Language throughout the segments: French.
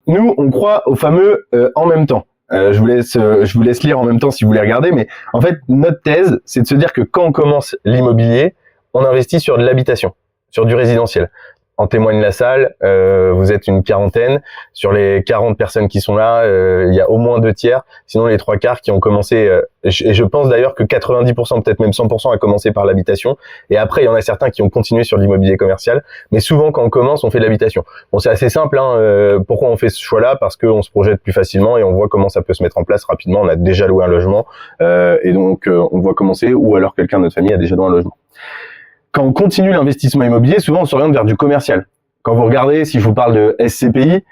nous, on croit au fameux en même temps. Je vous laisse lire en même temps si vous voulez regarder, mais en fait, notre thèse, c'est de se dire que quand on commence l'immobilier, on investit sur de l'habitation, sur du résidentiel. En témoigne la salle, vous êtes une quarantaine. Sur les 40 personnes qui sont là, il y a au moins 2 tiers, sinon les 3 quarts qui ont commencé, et je pense d'ailleurs que 90%, peut-être même 100% a commencé par l'habitation, et après il y en a certains qui ont continué sur l'immobilier commercial, mais souvent quand on commence, on fait de l'habitation. Bon, c'est assez simple, hein, pourquoi on fait ce choix-là? Parce qu'on se projette plus facilement et on voit comment ça peut se mettre en place rapidement, on a déjà loué un logement, et donc on voit comment c'est, ou alors quelqu'un de notre famille a déjà loué un logement. Quand on continue l'investissement immobilier, souvent on s'oriente vers du commercial. Quand vous regardez, si je vous parle de SCPI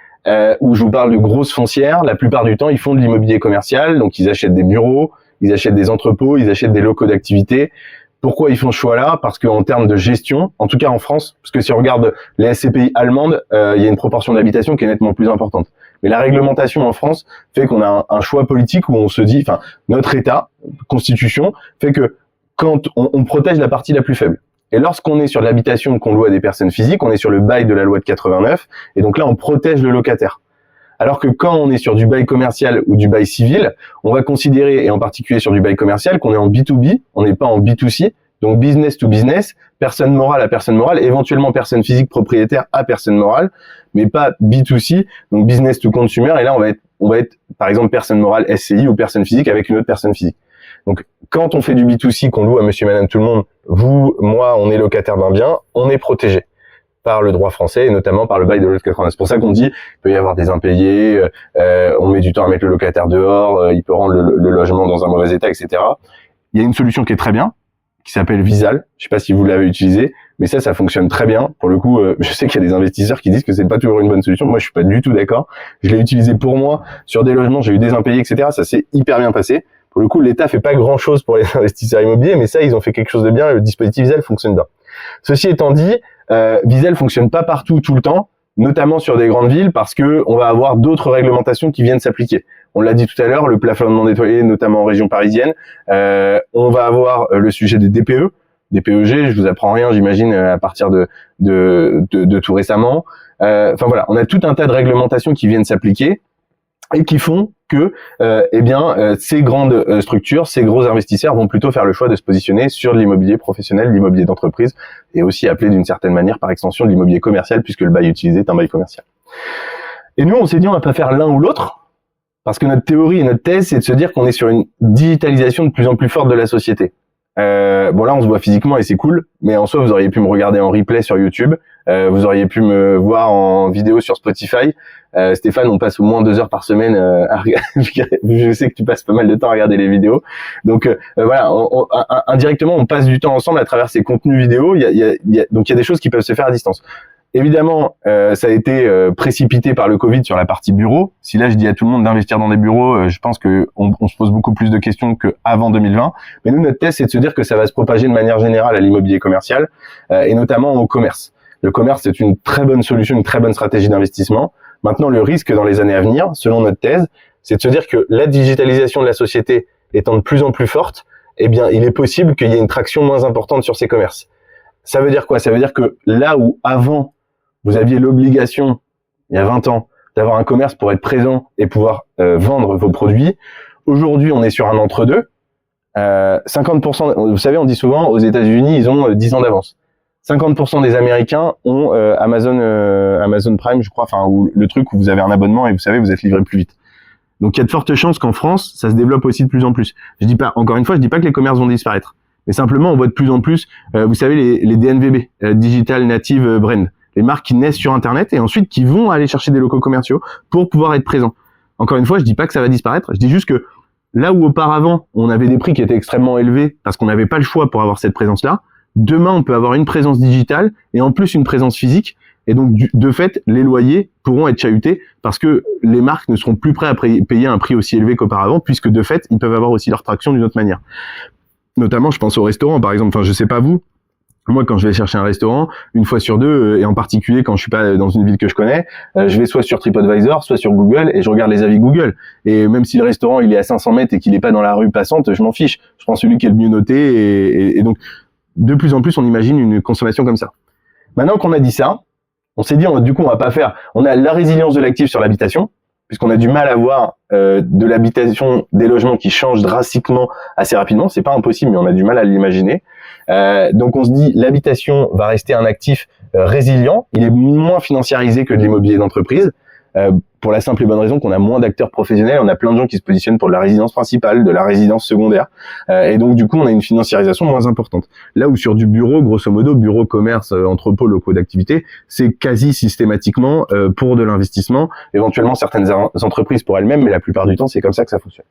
ou je vous parle de grosses foncières, la plupart du temps ils font de l'immobilier commercial, donc ils achètent des bureaux, ils achètent des entrepôts, ils achètent des locaux d'activité. Pourquoi ils font ce choix-là? Parce qu'en termes de gestion, en tout cas en France, parce que si on regarde les SCPI allemandes, il y a une proportion d'habitation qui est nettement plus importante. Mais la réglementation en France fait qu'on a un choix politique où on se dit, enfin notre État, Constitution, fait que quand on protège la partie la plus faible. Et lorsqu'on est sur l'habitation qu'on loue à des personnes physiques, on est sur le bail de la loi de 89, et donc là, on protège le locataire. Alors que quand on est sur du bail commercial ou du bail civil, on va considérer, et en particulier sur du bail commercial, qu'on est en B2B, on n'est pas en B2C, donc business to business, personne morale à personne morale, éventuellement personne physique propriétaire à personne morale, mais pas B2C, donc business to consumer, et là, on va être par exemple personne morale SCI ou personne physique avec une autre personne physique. Donc, quand on fait du B2C, qu'on loue à monsieur, madame, tout le monde, vous, moi, on est locataire d'un bien, on est protégé par le droit français et notamment par le bail de loi de 89. C'est pour ça qu'on dit, il peut y avoir des impayés, on met du temps à mettre le locataire dehors, il peut rendre le logement dans un mauvais état, etc. Il y a une solution qui est très bien, qui s'appelle Visal. Je sais pas si vous l'avez utilisé, mais ça fonctionne très bien. Pour le coup, je sais qu'il y a des investisseurs qui disent que c'est pas toujours une bonne solution. Moi, je suis pas du tout d'accord. Je l'ai utilisé pour moi sur des logements, j'ai eu des impayés, etc. Ça s'est hyper bien passé. Pour le coup, l'État fait pas grand-chose pour les investisseurs immobiliers, mais ça, ils ont fait quelque chose de bien. Le dispositif Visal fonctionne bien. Ceci étant dit, Visal fonctionne pas partout tout le temps, notamment sur des grandes villes, parce que on va avoir d'autres réglementations qui viennent s'appliquer. On l'a dit tout à l'heure, le plafonnement des loyers, notamment en région parisienne. On va avoir le sujet des DPE, des PEG. Je vous apprends rien, j'imagine, à partir de tout récemment. Enfin voilà, on a tout un tas de réglementations qui viennent s'appliquer et qui font que ces grandes structures, ces gros investisseurs vont plutôt faire le choix de se positionner sur de l'immobilier professionnel, l'immobilier d'entreprise, et aussi appelé d'une certaine manière par extension de l'immobilier commercial, puisque le bail utilisé est un bail commercial. Et nous, on s'est dit on va pas faire l'un ou l'autre, parce que notre théorie et notre thèse, c'est de se dire qu'on est sur une digitalisation de plus en plus forte de la société. Bon là on se voit physiquement et c'est cool, mais en soi vous auriez pu me regarder en replay sur YouTube, vous auriez pu me voir en vidéo sur Spotify. Stéphane, on passe au moins 2 heures par semaine à regarder. Je sais que tu passes pas mal de temps à regarder les vidéos, donc voilà, indirectement on passe du temps ensemble à travers ces contenus vidéo. Donc il y a des choses qui peuvent se faire à distance. Évidemment, ça a été précipité par le Covid sur la partie bureau. Si là je dis à tout le monde d'investir dans des bureaux, je pense que on se pose beaucoup plus de questions qu'avant 2020. Mais nous, notre thèse, c'est de se dire que ça va se propager de manière générale à l'immobilier commercial et notamment au commerce. Le commerce, c'est une très bonne solution, une très bonne stratégie d'investissement. Maintenant, le risque dans les années à venir, selon notre thèse, c'est de se dire que la digitalisation de la société étant de plus en plus forte, eh bien, il est possible qu'il y ait une traction moins importante sur ces commerces. Ça veut dire quoi? Ça veut dire que là où avant vous aviez l'obligation, il y a 20 ans, d'avoir un commerce pour être présent et pouvoir vendre vos produits. Aujourd'hui, on est sur un entre-deux. 50%, vous savez, on dit souvent, aux États-Unis, ils ont 10 ans d'avance. 50% des Américains ont Amazon Prime, je crois, enfin, ou le truc où vous avez un abonnement et vous savez, vous êtes livré plus vite. Donc, il y a de fortes chances qu'en France, ça se développe aussi de plus en plus. Je dis pas, encore une fois, je dis pas que les commerces vont disparaître. Mais simplement, on voit de plus en plus, vous savez, les DNVB, Digital Native Brand. Les marques qui naissent sur Internet et ensuite qui vont aller chercher des locaux commerciaux pour pouvoir être présents. Encore une fois, je dis pas que ça va disparaître, je dis juste que là où auparavant, on avait des prix qui étaient extrêmement élevés parce qu'on n'avait pas le choix pour avoir cette présence-là, demain, on peut avoir une présence digitale et en plus une présence physique. Et donc, de fait, les loyers pourront être chahutés parce que les marques ne seront plus prêtes à payer un prix aussi élevé qu'auparavant, puisque de fait, ils peuvent avoir aussi leur traction d'une autre manière. Notamment, je pense au restaurant, par exemple. Enfin, je sais pas vous. Moi, quand je vais chercher un restaurant, une fois sur deux, et en particulier quand je suis pas dans une ville que je connais, je vais soit sur TripAdvisor, soit sur Google, et je regarde les avis Google. Et même si le restaurant il est à 500 mètres et qu'il est pas dans la rue passante, je m'en fiche. Je prends celui qui est le mieux noté, et donc de plus en plus, on imagine une consommation comme ça. Maintenant qu'on a dit ça, on s'est dit, du coup, on va pas faire. On a la résilience de l'actif sur l'habitation, puisqu'on a du mal à voir de l'habitation, des logements qui changent drastiquement assez rapidement. C'est pas impossible, mais on a du mal à l'imaginer. Donc on se dit, l'habitation va rester un actif résilient. Il est moins financiarisé que de l'immobilier d'entreprise. Pour la simple et bonne raison qu'on a moins d'acteurs professionnels, on a plein de gens qui se positionnent pour de la résidence principale, de la résidence secondaire, et donc du coup on a une financiarisation moins importante. Là où sur du bureau, grosso modo, bureau, commerce, entrepôts, locaux d'activité, c'est quasi systématiquement pour de l'investissement, éventuellement certaines entreprises pour elles-mêmes, mais la plupart du temps c'est comme ça que ça fonctionne.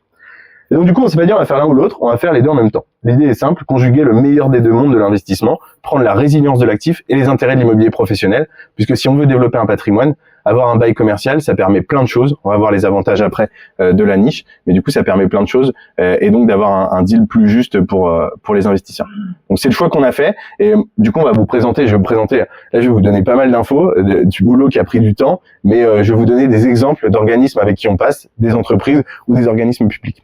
Et donc du coup on s'est pas dit on va faire l'un ou l'autre, on va faire les deux en même temps. L'idée est simple, conjuguer le meilleur des deux mondes de l'investissement, prendre la résilience de l'actif et les intérêts de l'immobilier professionnel, puisque si on veut développer un patrimoine, avoir un bail commercial, ça permet plein de choses. On va voir les avantages après de la niche, mais du coup, ça permet plein de choses et donc d'avoir un deal plus juste pour les investisseurs. Donc, c'est le choix qu'on a fait et du coup, on va vous présenter. Je vais vous présenter. Là, je vais vous donner pas mal d'infos, du boulot qui a pris du temps, mais je vais vous donner des exemples d'organismes avec qui on passe, des entreprises ou des organismes publics.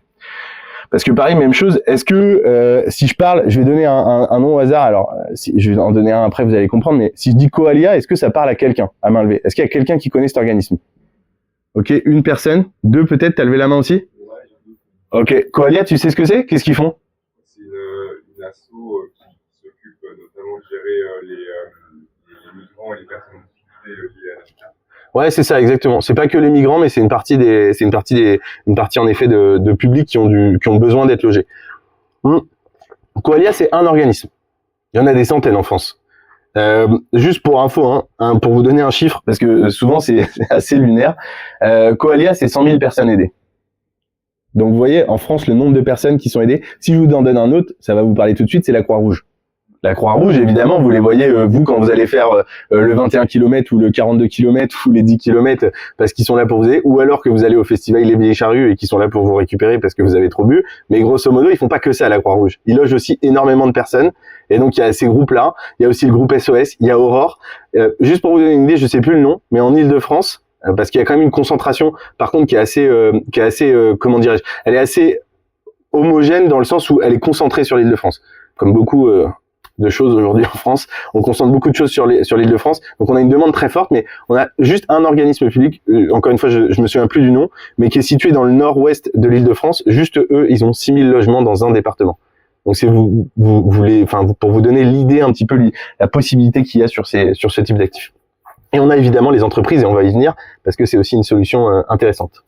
Parce que pareil, même chose, est-ce que si je parle, je vais donner un nom au hasard, alors je vais en donner un après, vous allez comprendre, mais si je dis Coalia, est-ce que ça parle à quelqu'un, à main levée? Est-ce qu'il y a quelqu'un qui connaît cet organisme? Ok, une personne, deux peut-être, t'as levé la main aussi? Ok, Coalia, tu sais ce que c'est? Qu'est-ce qu'ils font? C'est une asso qui s'occupe notamment de gérer les migrants et les personnes en difficulté liées à l'habitat. Ouais, c'est ça, exactement. C'est pas que les migrants, mais c'est une partie en effet de publics qui ont besoin d'être logés. Coalia, c'est un organisme. Il y en a des centaines en France. Juste pour info, pour vous donner un chiffre, parce que souvent c'est assez lunaire. Coalia, c'est 100 000 personnes aidées. Donc vous voyez, en France, le nombre de personnes qui sont aidées. Si je vous en donne un autre, ça va vous parler tout de suite, c'est la Croix-Rouge. La Croix-Rouge, évidemment, vous les voyez, vous, quand vous allez faire le 21 km ou le 42 km ou les 10 km parce qu'ils sont là pour vous aider, ou alors que vous allez au festival Les Vieilles Charrues et qu'ils sont là pour vous récupérer parce que vous avez trop bu. Mais grosso modo, ils font pas que ça, la Croix-Rouge. Ils logent aussi énormément de personnes. Et donc, il y a ces groupes-là. Il y a aussi le groupe SOS, il y a Aurore. Juste pour vous donner une idée, je sais plus le nom, mais en Île-de-France, parce qu'il y a quand même une concentration, par contre, qui est assez, comment dirais-je, elle est assez homogène dans le sens où elle est concentrée sur l'Île-de-France. Comme beaucoup de choses aujourd'hui en France, on concentre beaucoup de choses sur l'Île-de-France, donc on a une demande très forte, mais on a juste un organisme public, encore une fois, je me souviens plus du nom, mais qui est situé dans le nord-ouest de l'Île-de-France. Juste eux, ils ont 6000 logements dans un département. Donc c'est pour vous donner l'idée un petit peu, la possibilité qu'il y a sur ce type d'actifs. Et on a évidemment les entreprises, et on va y venir, parce que c'est aussi une solution intéressante.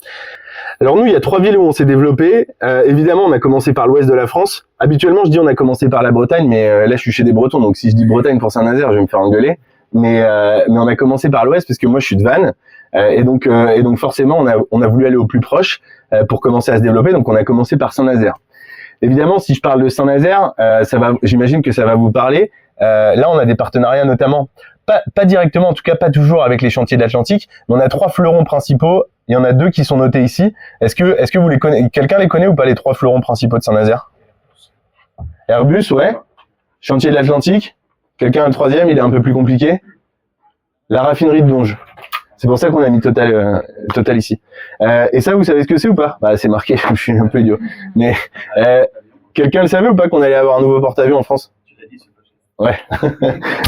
Alors nous, il y a 3 villes où on s'est développé. Évidemment, on a commencé par l'ouest de la France. Habituellement, je dis on a commencé par la Bretagne, mais là, je suis chez des Bretons, donc si je dis Bretagne pour Saint-Nazaire, je vais me faire engueuler. Mais on a commencé par l'ouest, parce que moi, je suis de Vannes. Et donc forcément, on a voulu aller au plus proche pour commencer à se développer. Donc, on a commencé par Saint-Nazaire. Évidemment, si je parle de Saint-Nazaire, j'imagine que ça va vous parler. Là, on a des partenariats notamment, pas directement, en tout cas pas toujours avec les chantiers de l'Atlantique, mais on a 3 fleurons principaux. Il y en a 2 qui sont notés ici. Est-ce que vous les connaissez? Quelqu'un les connaît ou pas, les 3 fleurons principaux de Saint-Nazaire? Airbus, ouais. Chantier de l'Atlantique. Quelqu'un a le 3e, il est un peu plus compliqué. La raffinerie de Donge. C'est pour ça qu'on a mis Total ici. Et ça, vous savez ce que c'est ou pas? Bah, c'est marqué, je suis un peu idiot. Mais quelqu'un le savait ou pas qu'on allait avoir un nouveau porte-avions en France? Ouais.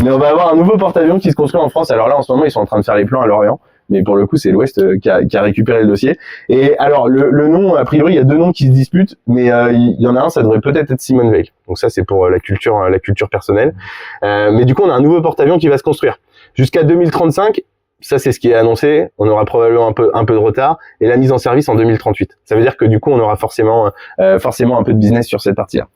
Mais on va avoir un nouveau porte-avions qui se construit en France. Alors là, en ce moment, ils sont en train de faire les plans à Lorient. Mais pour le coup, c'est l'Ouest qui a récupéré le dossier. Et alors, le nom, a priori, il y a 2 noms qui se disputent, mais il y en a un, ça devrait peut-être être Simone Veil. Donc ça, c'est pour la culture personnelle. Mais du coup, on a un nouveau porte-avions qui va se construire. Jusqu'à 2035, ça, c'est ce qui est annoncé. On aura probablement un peu de retard. Et la mise en service en 2038. Ça veut dire que du coup, on aura forcément un peu de business sur cette partie-là.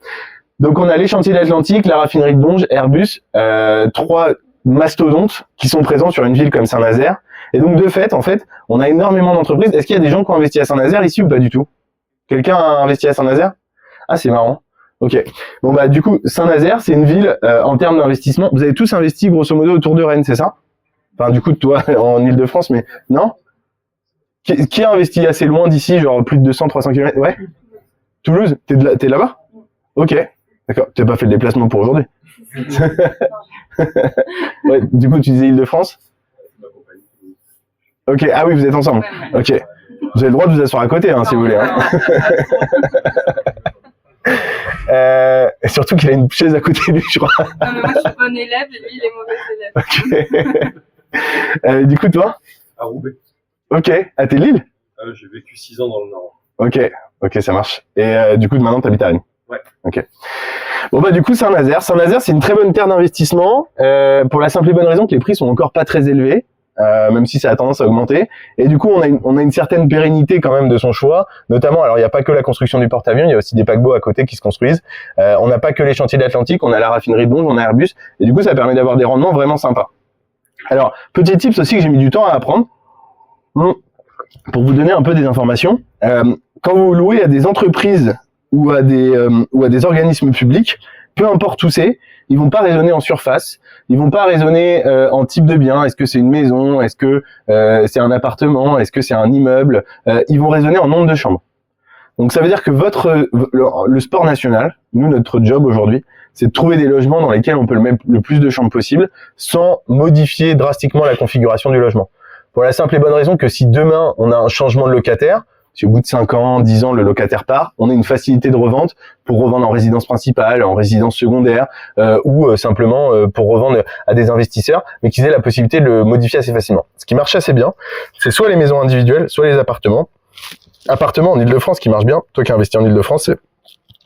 Donc, on a les chantiers de l'Atlantique, la raffinerie de Donge, Airbus, 3 mastodontes qui sont présents sur une ville comme Saint-Nazaire. Et donc, de fait, en fait, on a énormément d'entreprises. Est-ce qu'il y a des gens qui ont investi à Saint-Nazaire ici ou pas du tout? Quelqu'un a investi à Saint-Nazaire? Ah, c'est marrant. Ok. Bon, bah, du coup, Saint-Nazaire, c'est une ville, en termes d'investissement. Vous avez tous investi, grosso modo, autour de Rennes, c'est ça? Enfin, du coup, toi, en Île-de-France, mais non? Qui a investi assez loin d'ici, genre plus de 200, 300 km? Ouais? Toulouse? T'es là-bas? Ok. D'accord. T'as pas fait le déplacement pour aujourd'hui? Ouais, du coup, tu disais Île-de-France? Ok, ah oui, vous êtes ensemble. Ok. Vous avez le droit de vous asseoir à côté, si vous voulez. Surtout qu'il a une chaise à côté de lui, je crois. Non, mais moi, je suis bon élève et lui, il est mauvais élève. Ok. Du coup, toi? À Roubaix. Ok. Ah, t'es de Lille? J'ai vécu 6 ans dans le Nord. Ok, ça marche. Et du coup, maintenant, t'habites à Rennes? Ouais. Ok. Bon bah du coup, Saint-Nazaire. Saint-Nazaire, c'est une très bonne terre d'investissement pour la simple et bonne raison que les prix sont encore pas très élevés. Même si ça a tendance à augmenter. Et du coup, on a une certaine pérennité quand même de son choix. Notamment, alors il n'y a pas que la construction du porte-avions, il y a aussi des paquebots à côté qui se construisent. On n'a pas que les chantiers de l'Atlantique, on a la raffinerie de Donge, on a Airbus. Et du coup, ça permet d'avoir des rendements vraiment sympas. Alors, petit tips aussi que j'ai mis du temps à apprendre. Pour vous donner un peu des informations. Quand vous louez à des entreprises ou à des organismes publics, peu importe où c'est, ils vont pas raisonner en surface, ils vont pas raisonner en type de bien, est-ce que c'est une maison, est-ce que c'est un appartement, est-ce que c'est un immeuble, ils vont raisonner en nombre de chambres. Donc ça veut dire que le sport national, nous notre job aujourd'hui, c'est de trouver des logements dans lesquels on peut mettre le plus de chambres possible sans modifier drastiquement la configuration du logement. Pour la simple et bonne raison que si demain on a un changement de locataire, si au bout de 5 ans, 10 ans, le locataire part, on a une facilité de revente pour revendre en résidence principale, en résidence secondaire, ou simplement pour revendre à des investisseurs, mais qu'ils aient la possibilité de le modifier assez facilement. Ce qui marche assez bien, c'est soit les maisons individuelles, soit les appartements. Appartements en Ile-de-France qui marche bien, toi qui as investi en Ile-de-France, c'est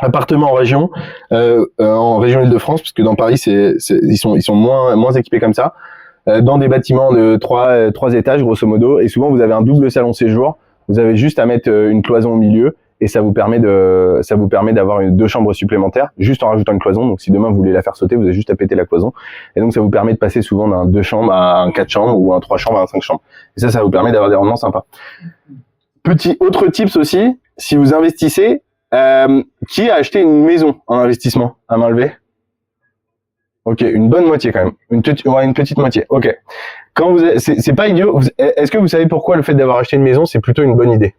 appartements en région Ile-de-France, parce que dans Paris, ils sont moins équipés comme ça, dans des bâtiments de 3 étages grosso modo, et souvent vous avez un double salon séjour. Vous avez juste à mettre une cloison au milieu et ça vous permet d'avoir 2 chambres supplémentaires juste en rajoutant une cloison. Donc si demain vous voulez la faire sauter, vous avez juste à péter la cloison. Et donc ça vous permet de passer souvent d'un 2 chambres à un 4 chambres ou un 3 chambres à un 5 chambres. Et ça vous permet d'avoir des rendements sympas. Autre tips aussi, si vous investissez, qui a acheté une maison en investissement à main levée? Ok, une bonne moitié quand même. Une petite moitié. Ok. C'est pas idiot. Est-ce que vous savez pourquoi le fait d'avoir acheté une maison, c'est plutôt une bonne idée?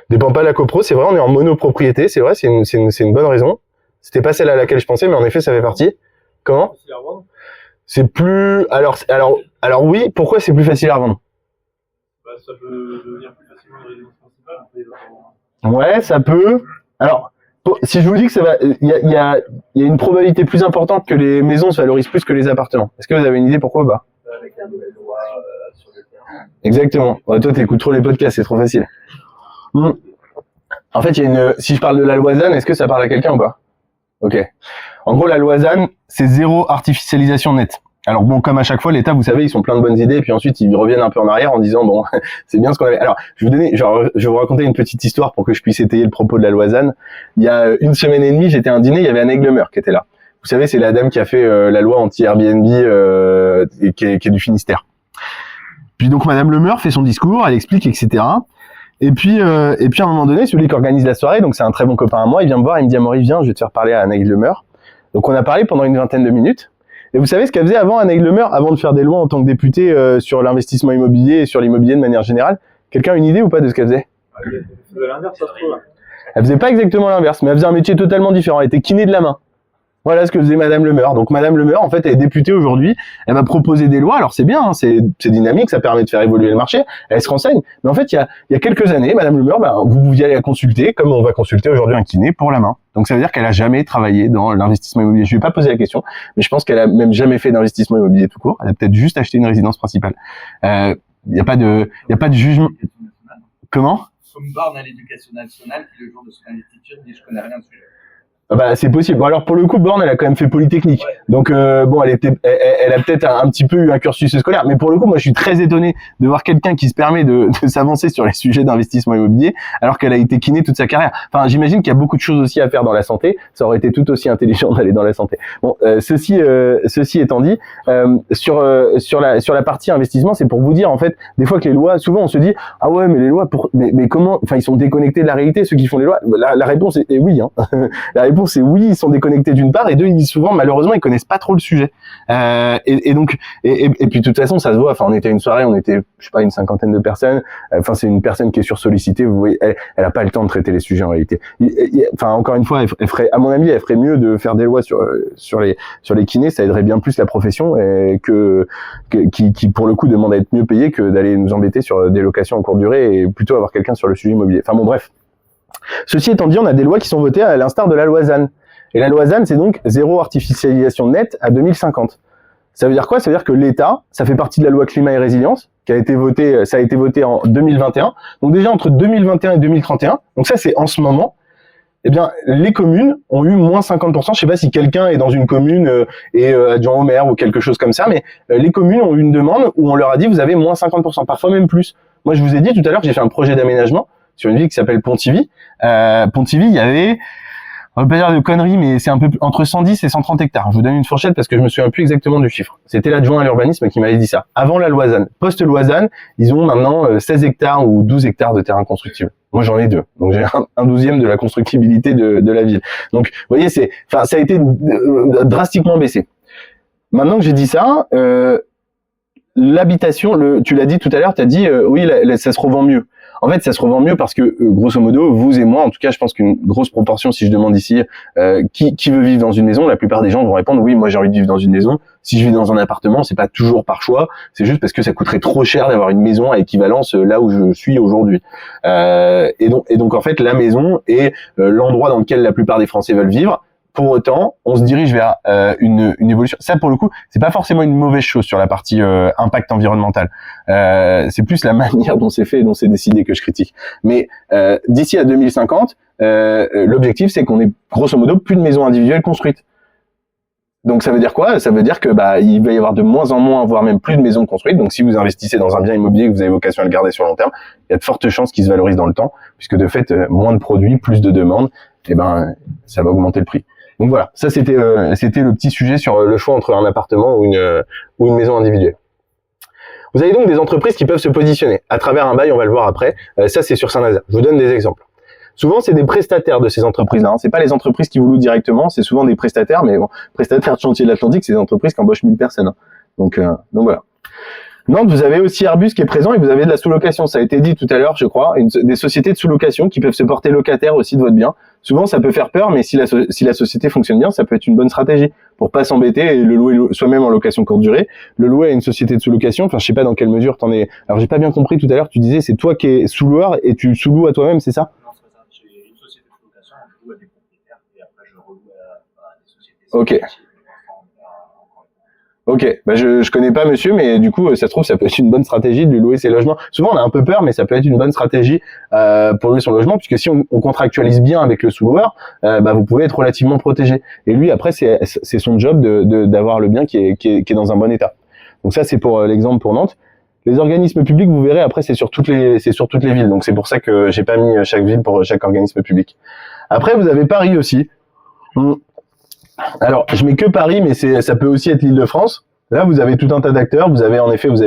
Dépend pas de la copro, c'est vrai, on est en monopropriété, c'est vrai, c'est une bonne raison. C'était pas celle à laquelle je pensais, mais en effet, ça fait partie. Comment? C'est plus, alors oui, pourquoi c'est plus facile à revendre? Ça peut devenir plus facilement une résidence principale. Ouais, ça peut. Alors, si je vous dis que il y a une probabilité plus importante que les maisons se valorisent plus que les appartements. Est-ce que vous avez une idée pourquoi pas? Avec la nouvelle loi sur le terrain. Exactement. Ouais, toi, t'écoutes trop les podcasts, c'est trop facile. En fait, si je parle de la loi ZAN, est-ce que ça parle à quelqu'un ou pas? Ok. En gros, la loi ZAN, c'est 0 artificialisation nette. Alors bon, comme à chaque fois, l'État, vous savez, ils sont plein de bonnes idées, puis ensuite ils reviennent un peu en arrière en disant bon, c'est bien ce qu'on avait. Alors, je vais vous raconter une petite histoire pour que je puisse étayer le propos de la loi ZAN. Il y a 1 semaine et demie, j'étais à un dîner, il y avait Anne Aiglemer qui était là. Vous savez, c'est la dame qui a fait la loi anti-Airbnb qui est du Finistère. Puis donc Madame Lemeur fait son discours, elle explique, etc. Et puis à un moment donné, celui qui organise la soirée, donc c'est un très bon copain à moi, il vient me voir, il me dit Amaury, viens, je vais te faire parler à Anne Aiglemer. Donc on a parlé pendant une vingtaine de minutes. Et vous savez ce qu'elle faisait avant, Anne Aiglemer, avant de faire des lois en tant que députée sur l'investissement immobilier et sur l'immobilier de manière générale? Quelqu'un a une idée ou pas de ce qu'elle faisait? Elle faisait l'inverse, ça se trouve. Elle faisait pas exactement l'inverse, mais elle faisait un métier totalement différent. Elle était kiné de la main. Voilà ce que faisait Madame Lemeur. Donc Madame Lemeur, en fait, elle est députée aujourd'hui. Elle va proposer des lois. Alors c'est bien, hein, c'est dynamique, ça permet de faire évoluer le marché. Elle se renseigne. Mais en fait, il y a quelques années, Madame Lemeur, vous pouviez aller la consulter comme on va consulter aujourd'hui un kiné pour la main. Donc ça veut dire qu'elle a jamais travaillé dans l'investissement immobilier. Je lui ai pas posé la question, mais je pense qu'elle a même jamais fait d'investissement immobilier tout court. Elle a peut-être juste acheté une résidence principale. Il y a pas de jugement. Comment? Comme Borne à l'éducation nationale qui le jour de son investiture dit je connais rien dessus. Bah, c'est possible. Bon, alors pour le coup, Borne, elle a quand même fait Polytechnique. Ouais. Donc bon, elle a peut-être un petit peu eu un cursus scolaire, mais pour le coup, moi je suis très étonné de voir quelqu'un qui se permet de s'avancer sur les sujets d'investissement immobilier alors qu'elle a été kiné toute sa carrière. Enfin, j'imagine qu'il y a beaucoup de choses aussi à faire dans la santé. Ça aurait été tout aussi intelligent d'aller dans la santé. Bon, ceci étant dit, sur la partie investissement, c'est pour vous dire en fait, des fois que les lois, souvent on se dit ah ouais, mais les lois mais comment, enfin ils sont déconnectés de la réalité ceux qui font les lois. La réponse est oui, hein. La réponse c'est oui, ils sont déconnectés d'une part, et deux, ils souvent, malheureusement, ils connaissent pas trop le sujet. Et donc, puis de toute façon, ça se voit. Enfin, on était à une soirée, on était, je sais pas, une 50aine de personnes. Enfin, c'est une personne qui est sursollicitée. Vous voyez, elle a pas le temps de traiter les sujets en réalité. Enfin, encore une fois, elle ferait, à mon avis, elle ferait mieux de faire des lois sur les kinés. Ça aiderait bien plus la profession et qui pour le coup demande à être mieux payé que d'aller nous embêter sur des locations en courte durée et plutôt avoir quelqu'un sur le sujet immobilier. Enfin bon, bref. Ceci étant dit, on a des lois qui sont votées à l'instar de la loi ZAN. Et la loi ZAN, c'est donc 0 artificialisation nette à 2050. Ça veut dire quoi? Ça veut dire que l'État, ça fait partie de la loi climat et résilience, ça a été voté en 2021. Donc déjà entre 2021 et 2031, donc ça c'est en ce moment, eh bien, les communes ont eu moins 50%. Je sais pas si quelqu'un est dans une commune et adjoint au maire ou quelque chose comme ça, mais les communes ont eu une demande où on leur a dit vous avez moins 50%, parfois même plus. Moi, je vous ai dit tout à l'heure que j'ai fait un projet d'aménagement sur une ville qui s'appelle Pontivy. Pontivy, il y avait, on va pas dire de conneries, mais c'est un peu entre 110 et 130 hectares. Je vous donne une fourchette parce que je me souviens plus exactement du chiffre. C'était l'adjoint à l'urbanisme qui m'avait dit ça. Avant la loi ZAN. Post-loi ils ont maintenant 16 hectares ou 12 hectares de terrain constructible. Moi, j'en ai 2. Donc, j'ai un 12e de la constructibilité de la ville. Donc, vous voyez, ça a été drastiquement baissé. Maintenant que j'ai dit ça, l'habitation, tu l'as dit tout à l'heure, tu as dit, oui, ça se revend mieux. En fait, ça se revend mieux parce que, grosso modo, vous et moi, en tout cas, je pense qu'une grosse proportion, si je demande ici, qui veut vivre dans une maison, la plupart des gens vont répondre, oui, moi j'ai envie de vivre dans une maison. Si je vis dans un appartement, c'est pas toujours par choix, c'est juste parce que ça coûterait trop cher d'avoir une maison à équivalence là où je suis aujourd'hui. Et donc, en fait, la maison est l'endroit dans lequel la plupart des Français veulent vivre. Pour autant, on se dirige vers une évolution. Ça, pour le coup, c'est pas forcément une mauvaise chose sur la partie impact environnemental. C'est plus la manière dont c'est fait et dont c'est décidé que je critique. Mais d'ici à 2050, l'objectif, c'est qu'on ait grosso modo plus de maisons individuelles construites. Donc ça veut dire quoi? Ça veut dire que il va y avoir de moins en moins, voire même plus de maisons construites. Donc si vous investissez dans un bien immobilier que vous avez vocation à le garder sur le long terme, il y a de fortes chances qu'il se valorise dans le temps, puisque de fait, moins de produits, plus de demandes, et ça va augmenter le prix. Donc voilà, ça c'était le petit sujet sur le choix entre un appartement ou une maison individuelle. Vous avez donc des entreprises qui peuvent se positionner à travers un bail, on va le voir après. Ça c'est sur Saint-Nazaire. Je vous donne des exemples. Souvent c'est des prestataires de ces entreprises-là. C'est pas les entreprises qui vous louent directement, c'est souvent des prestataires. Mais bon, prestataires de Chantier de l'Atlantique, c'est des entreprises qui embauchent 1000 personnes. Donc voilà. Nantes, vous avez aussi Airbus qui est présent et vous avez de la sous-location. Ça a été dit tout à l'heure, je crois, des sociétés de sous-location qui peuvent se porter locataires aussi de votre bien. Souvent, ça peut faire peur, mais si la société fonctionne bien, ça peut être une bonne stratégie pour pas s'embêter et le louer soi-même en location courte durée. Le louer à une société de sous-location, enfin, je sais pas dans quelle mesure t'en es. Alors, j'ai pas bien compris tout à l'heure, tu disais, c'est toi qui es sous-loueur et tu sous-loues à toi-même, c'est ça? Non, c'est pas ça. J'ai une société de sous-location, je loue à des propriétaires et après je reloue à des sociétés. Ok. Ok, je connais pas monsieur, mais du coup, ça se trouve, ça peut être une bonne stratégie de lui louer ses logements. Souvent, on a un peu peur, mais ça peut être une bonne stratégie pour louer son logement, puisque si on contractualise bien avec le sous-loueur, vous pouvez être relativement protégé. Et lui, après, c'est son job d'avoir le bien qui est dans un bon état. Donc ça, c'est pour l'exemple pour Nantes. Les organismes publics, vous verrez, après, c'est sur toutes les villes. Donc c'est pour ça que j'ai pas mis chaque ville pour chaque organisme public. Après, vous avez Paris aussi. Alors, je mets que Paris, mais ça peut aussi être l'Île-de-France. Là, vous avez tout un tas d'acteurs. Vous avez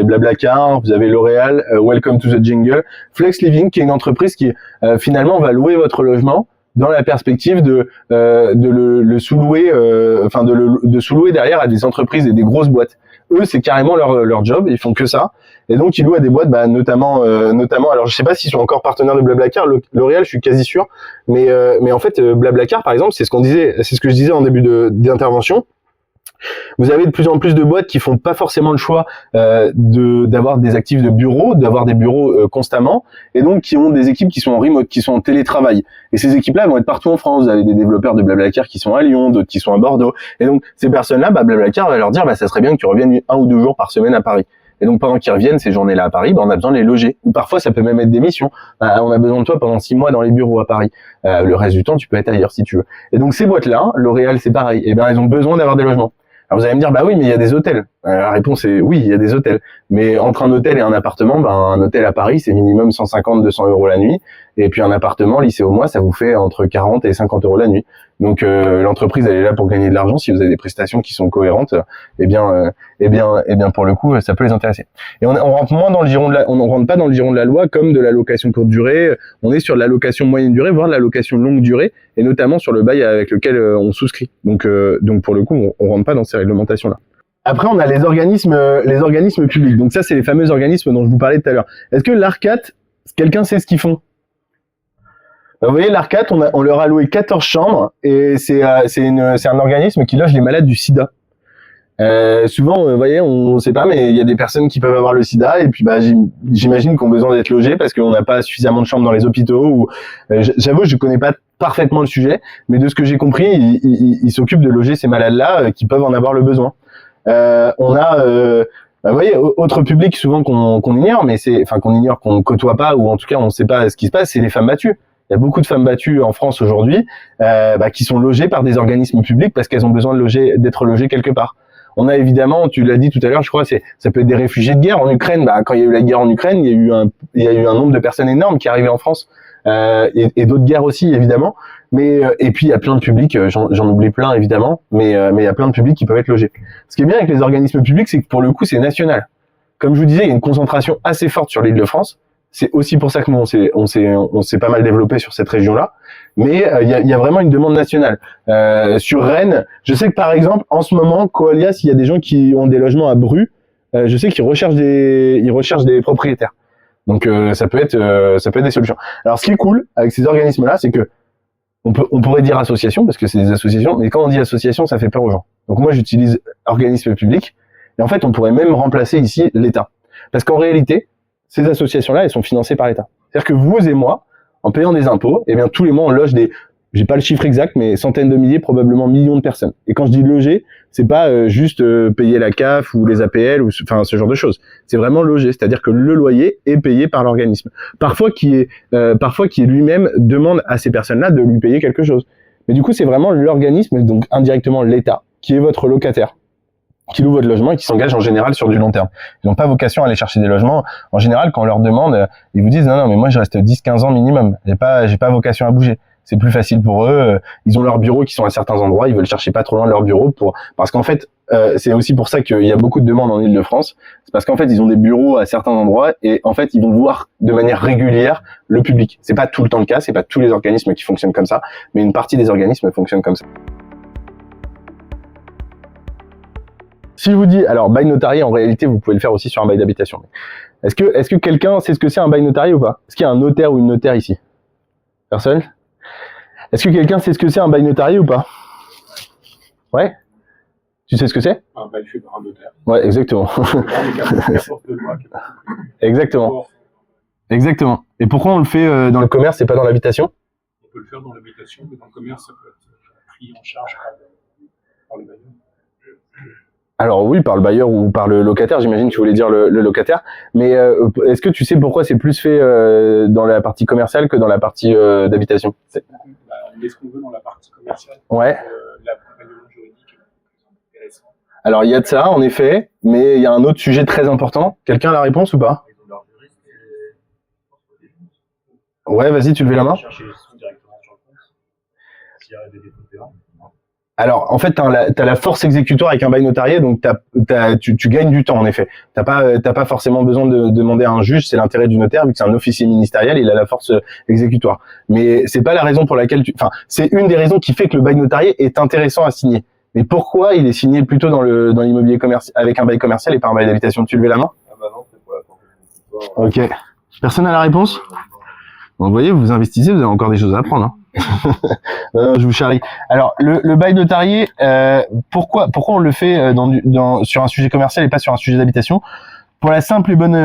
Blablacar, vous avez L'Oréal, Welcome to the Jungle, Flex Living, qui est une entreprise qui finalement va louer votre logement dans la perspective de le sous-louer, de sous-louer derrière à des entreprises et des grosses boîtes. Eux, c'est carrément leur job. Ils font que ça. Et donc, ils louent à des boîtes, notamment, alors je sais pas s'ils sont encore partenaires de Blablacar, L'Oréal, je suis quasi sûr, mais en fait, Blablacar, par exemple, c'est ce que je disais en début d'intervention. Vous avez de plus en plus de boîtes qui font pas forcément le choix d'avoir des actifs de bureau, d'avoir des bureaux constamment, et donc qui ont des équipes qui sont en remote, qui sont en télétravail. Et ces équipes-là vont être partout en France. Vous avez des développeurs de Blablacar qui sont à Lyon, d'autres qui sont à Bordeaux. Et donc ces personnes-là, Blablacar va leur dire, ça serait bien que tu reviennes 1 ou 2 jours par semaine à Paris. Et donc pendant qu'ils reviennent ces journées-là à Paris, on a besoin de les loger. Ou parfois ça peut même être des missions. On a besoin de toi pendant 6 mois dans les bureaux à Paris. Le reste du temps, tu peux être ailleurs si tu veux. Et donc ces boîtes-là, L'Oréal, c'est pareil. Et elles ont besoin d'avoir des logements. Alors vous allez me dire, oui, mais il y a des hôtels. La réponse est oui, il y a des hôtels. Mais entre un hôtel et un appartement, un hôtel à Paris, c'est minimum 150-200 euros la nuit. Et puis un appartement, lycée au mois, ça vous fait entre 40 et 50 euros la nuit. Donc l'entreprise, elle est là pour gagner de l'argent. Si vous avez des prestations qui sont cohérentes, eh bien pour le coup, ça peut les intéresser. Et on rentre moins dans le giron on rentre pas dans le giron de la loi comme de la location courte durée. On est sur de la location moyenne durée, voire de la location longue durée, et notamment sur le bail avec lequel on souscrit. Donc pour le coup, on rentre pas dans ces réglementations-là. Après, on a les organismes publics. Donc ça, c'est les fameux organismes dont je vous parlais tout à l'heure. Est-ce que l'ARCAT, quelqu'un sait ce qu'ils font? Vous voyez, l'ARCAT, on leur a loué 14 chambres et c'est un organisme qui loge les malades du sida. Souvent, vous voyez, on sait pas, mais il y a des personnes qui peuvent avoir le sida et puis j'imagine qu'ils ont besoin d'être logés parce qu'on n'a pas suffisamment de chambres dans les hôpitaux. J'avoue, je connais pas parfaitement le sujet, mais de ce que j'ai compris, ils s'occupent de loger ces malades-là qui peuvent en avoir le besoin. On a, vous voyez, autre public souvent qu'on ignore, mais qu'on ne côtoie pas, ou en tout cas on ne sait pas ce qui se passe, c'est les femmes battues. Il y a beaucoup de femmes battues en France aujourd'hui qui sont logées par des organismes publics parce qu'elles ont besoin d'être logées quelque part. On a évidemment, tu l'as dit tout à l'heure, je crois, ça peut être des réfugiés de guerre en Ukraine. Quand il y a eu la guerre en Ukraine, il y a eu un nombre de personnes énormes qui arrivaient en France et d'autres guerres aussi évidemment. Et puis il y a plein de publics, j'en oublie plein évidemment, mais il y a plein de publics qui peuvent être logés. Ce qui est bien avec les organismes publics, c'est que pour le coup c'est national. Comme je vous disais, il y a une concentration assez forte sur l'Île-de-France. C'est aussi pour ça que nous on s'est pas mal développé sur cette région-là. Mais il y a vraiment une demande nationale. Sur Rennes, je sais que par exemple en ce moment, Coalias, il y a des gens qui ont des logements à Bru. Je sais qu'ils recherchent des propriétaires. Donc ça peut être des solutions. Alors ce qui est cool avec ces organismes-là, c'est que on pourrait dire association parce que c'est des associations, mais quand on dit association, ça fait peur aux gens. Donc moi j'utilise organisme public. Et en fait, on pourrait même remplacer ici l'État. Parce qu'en réalité, ces associations-là, elles sont financées par l'État. C'est-à-dire que vous et moi, en payant des impôts, eh bien, tous les mois, on loge j'ai pas le chiffre exact, mais centaines de milliers, probablement millions de personnes. Et quand je dis loger, c'est pas juste payer la CAF ou les APL ou ce genre de choses. C'est vraiment loger. C'est-à-dire que le loyer est payé par l'organisme. Parfois qui est lui-même demande à ces personnes-là de lui payer quelque chose. Mais du coup, c'est vraiment l'organisme, donc indirectement l'État, qui est votre locataire, qui loue votre logement et qui s'engage en général sur du long terme. Ils n'ont pas vocation à aller chercher des logements. En général, quand on leur demande, ils vous disent non, mais moi je reste 10-15 ans minimum. J'ai pas vocation à bouger. C'est plus facile pour eux. Ils ont leurs bureaux qui sont à certains endroits. Ils veulent chercher pas trop loin de leur bureau parce qu'en fait, c'est aussi pour ça qu'il y a beaucoup de demandes en Île-de-France. C'est parce qu'en fait, ils ont des bureaux à certains endroits et en fait, ils vont voir de manière régulière le public. C'est pas tout le temps le cas. C'est pas tous les organismes qui fonctionnent comme ça, mais une partie des organismes fonctionnent comme ça. Si je vous dis, alors bail notarié, en réalité, vous pouvez le faire aussi sur un bail d'habitation. Est-ce que quelqu'un sait ce que c'est un bail notarié ou pas? Est-ce qu'il y a un notaire ou une notaire ici? Personne? Est-ce que quelqu'un sait ce que c'est un bail notarié ou pas? Ouais? Tu sais ce que c'est? Un bail fait par un notaire. Ouais, exactement. Exactement. Exactement. Et pourquoi on le fait dans le commerce et pas dans l'habitation? On peut le faire dans l'habitation, mais dans le commerce, ça peut être pris en charge par le bailleur. Alors oui, par le bailleur ou par le locataire, j'imagine que tu voulais dire le locataire. Mais est-ce que tu sais pourquoi c'est plus fait dans la partie commerciale que dans la partie d'habitation? On met ce qu'on veut dans la partie commerciale. Ouais. L'accompagnement juridique est intéressant. Alors il y a de ça, en effet, mais il y a un autre sujet très important. Quelqu'un a la réponse ou pas? Ouais, vas-y, tu levais la main. Chercher les sous directement sur le compte. S'il y a des dépôts de paiement. Alors, en fait, t'as la force exécutoire avec un bail notarié, donc tu gagnes du temps, en effet. T'as pas forcément besoin de demander à un juge, c'est l'intérêt du notaire, vu que c'est un officier ministériel, il a la force exécutoire. Mais c'est pas la raison pour laquelle c'est une des raisons qui fait que le bail notarié est intéressant à signer. Mais pourquoi il est signé plutôt dans l'immobilier commercial, avec un bail commercial et pas un bail d'habitation? Tu levais la main? Ah bah non, c'est pour la force exécutoire. Ok. Personne n'a la réponse? Bon, vous voyez, vous investissez, vous avez encore des choses à apprendre, hein. Non, je vous charrie. Alors, le bail notarié, pourquoi on le fait sur un sujet commercial et pas sur un sujet d'habitation? Pour la simple et bonne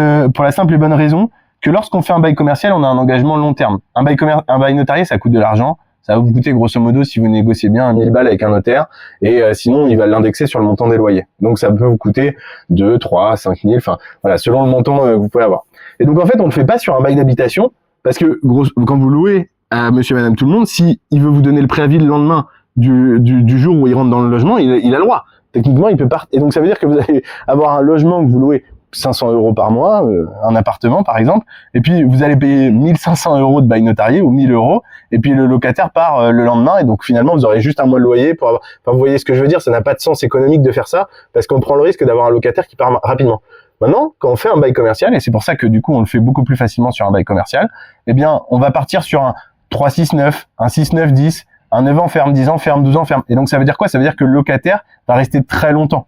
raison que lorsqu'on fait un bail commercial, on a un engagement long terme. Un bail notarié, ça coûte de l'argent. Ça va vous coûter grosso modo, si vous négociez bien, 1000 balles avec un notaire. Et sinon, il va l'indexer sur le montant des loyers. Donc, ça peut vous coûter 2, 3, 5 000, enfin, voilà, selon le montant que vous pouvez avoir. Et donc, en fait, on ne le fait pas sur un bail d'habitation parce que quand vous louez à monsieur et madame tout le monde, si il veut vous donner le préavis le lendemain du jour où il rentre dans le logement, il a le droit. Techniquement, il peut partir. Et donc, ça veut dire que vous allez avoir un logement que vous louez 500 € par mois, un appartement par exemple, et puis vous allez payer 1500 € de bail notarié ou 1000 €, et puis le locataire part le lendemain, et donc finalement vous aurez juste un mois de loyer pour avoir. Enfin, vous voyez ce que je veux dire, ça n'a pas de sens économique de faire ça, parce qu'on prend le risque d'avoir un locataire qui part rapidement. Maintenant, quand on fait un bail commercial, et c'est pour ça que du coup on le fait beaucoup plus facilement sur un bail commercial, eh bien on va partir sur un 3-6-9, un 6-9-10, un 9 ans ferme, 10 ans ferme, 12 ans ferme. Et donc ça veut dire quoi? Ça veut dire que le locataire va rester très longtemps.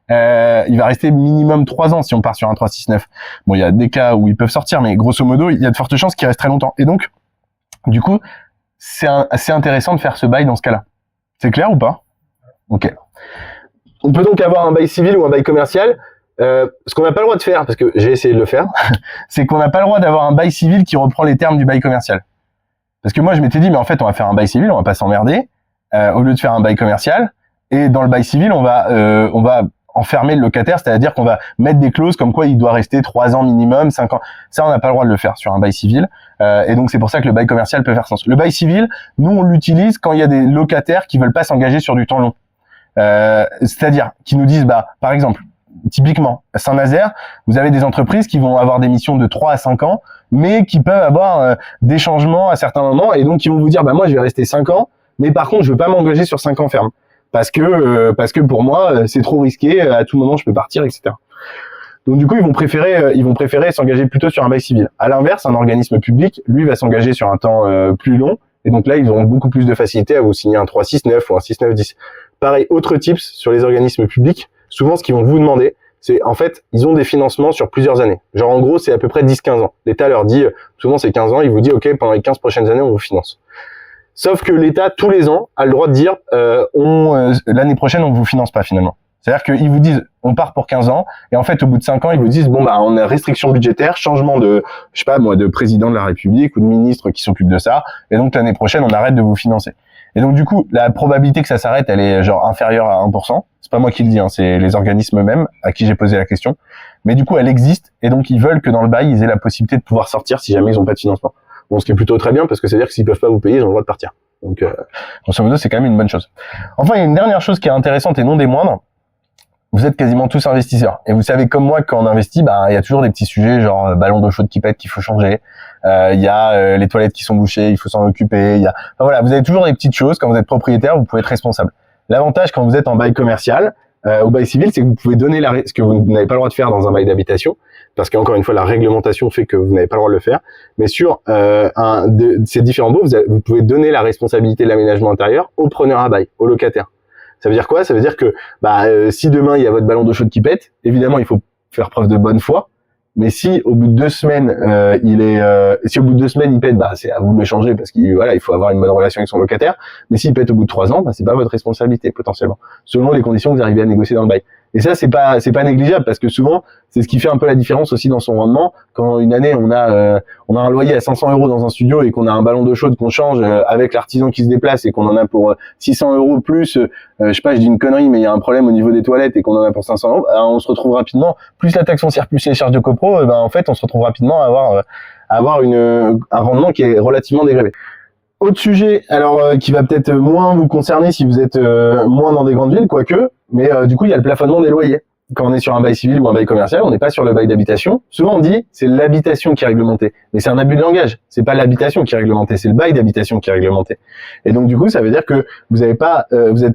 Il va rester minimum 3 ans si on part sur un 3-6-9. Bon, il y a des cas où ils peuvent sortir, mais grosso modo, il y a de fortes chances qu'il reste très longtemps. Et donc, du coup, c'est assez intéressant de faire ce bail dans ce cas-là. C'est clair ou pas? Ok. On peut donc avoir un bail civil ou un bail commercial. Ce qu'on n'a pas le droit de faire, parce que j'ai essayé de le faire, c'est qu'on n'a pas le droit d'avoir un bail civil qui reprend les termes du bail commercial. Parce que moi, je m'étais dit, mais en fait, on va faire un bail civil, on va pas s'emmerder, au lieu de faire un bail commercial. Et dans le bail civil, on va enfermer le locataire, c'est-à-dire qu'on va mettre des clauses comme quoi il doit rester 3 ans minimum, 5 ans. Ça, on n'a pas le droit de le faire sur un bail civil. Et donc c'est pour ça que le bail commercial peut faire sens. Le bail civil, nous on l'utilise quand il y a des locataires qui veulent pas s'engager sur du temps long. C'est-à-dire qui nous disent, par exemple, typiquement, à Saint-Nazaire, vous avez des entreprises qui vont avoir des missions de 3 à 5 ans, mais qui peuvent avoir des changements à certains moments, et donc ils vont vous dire, moi je vais rester 5 ans, mais par contre je veux pas m'engager sur 5 ans ferme, parce que pour moi c'est trop risqué, à tout moment je peux partir, etc. Donc du coup ils vont préférer s'engager plutôt sur un bail civil. À l'inverse, un organisme public, lui, va s'engager sur un temps plus long, et donc là ils auront beaucoup plus de facilité à vous signer un 3-6-9 ou un 6-9-10. Pareil, autre tips sur les organismes publics, souvent ce qu'ils vont vous demander, c'est en fait, ils ont des financements sur plusieurs années. Genre en gros, c'est à peu près 10-15 ans. L'État leur dit, souvent c'est 15 ans, il vous dit, OK, pendant les 15 prochaines années, on vous finance. Sauf que l'État, tous les ans, a le droit de dire, l'année prochaine, on vous finance pas finalement. C'est-à-dire qu'ils vous disent, on part pour 15 ans, et en fait, au bout de 5 ans, ils vous disent, on a restriction budgétaire, changement de, de président de la République ou de ministre qui s'occupe de ça, et donc l'année prochaine, on arrête de vous financer. Et donc du coup, la probabilité que ça s'arrête, elle est genre inférieure à 1%. C'est pas moi qui le dis, c'est les organismes eux-mêmes à qui j'ai posé la question. Mais du coup, elle existe, et donc ils veulent que dans le bail, ils aient la possibilité de pouvoir sortir si jamais ils n'ont pas de financement. Bon, ce qui est plutôt très bien, parce que ça veut dire que s'ils peuvent pas vous payer, ils ont le droit de partir. Donc, grosso modo, c'est quand même une bonne chose. Enfin, il y a une dernière chose qui est intéressante et non des moindres. Vous êtes quasiment tous investisseurs. Et vous savez comme moi, quand on investit, il y a toujours des petits sujets, genre ballon d'eau chaude qui pète, qu'il faut changer. Il y a les toilettes qui sont bouchées, il faut s'en occuper. Voilà, vous avez toujours des petites choses. Quand vous êtes propriétaire, vous pouvez être responsable. L'avantage quand vous êtes en bail commercial, au bail civil, c'est que vous pouvez donner ce que vous n'avez pas le droit de faire dans un bail d'habitation, parce qu'encore une fois, la réglementation fait que vous n'avez pas le droit de le faire. Mais sur ces différents baux, vous pouvez donner la responsabilité de l'aménagement intérieur au preneur à bail, au locataire. Ça veut dire quoi? Ça veut dire que si demain il y a votre ballon d'eau chaude qui pète, évidemment il faut faire preuve de bonne foi. Mais si au bout de 2 semaines si au bout de 2 semaines il pète, c'est à vous de le changer parce qu'il faut avoir une bonne relation avec son locataire. Mais s'il pète au bout de 3 ans, c'est pas votre responsabilité potentiellement, selon les conditions que vous arrivez à négocier dans le bail. Et ça c'est pas négligeable parce que souvent c'est ce qui fait un peu la différence aussi dans son rendement. Quand une année on a un loyer à 500 € dans un studio et qu'on a un ballon d'eau chaude qu'on change avec l'artisan qui se déplace et qu'on en a pour 600 € plus, je dis une connerie mais il y a un problème au niveau des toilettes et qu'on en a pour 500 €, on se retrouve rapidement, plus la taxe foncière plus les charges de copro, en fait on se retrouve rapidement à avoir un rendement qui est relativement dégradé. Autre sujet, qui va peut-être moins vous concerner si vous êtes moins dans des grandes villes, quoique, mais du coup il y a le plafonnement des loyers. Quand on est sur un bail civil ou un bail commercial, on n'est pas sur le bail d'habitation. Souvent on dit c'est l'habitation qui est réglementée, mais c'est un abus de langage. C'est pas l'habitation qui est réglementée, c'est le bail d'habitation qui est réglementé. Et donc du coup ça veut dire que vous n'êtes pas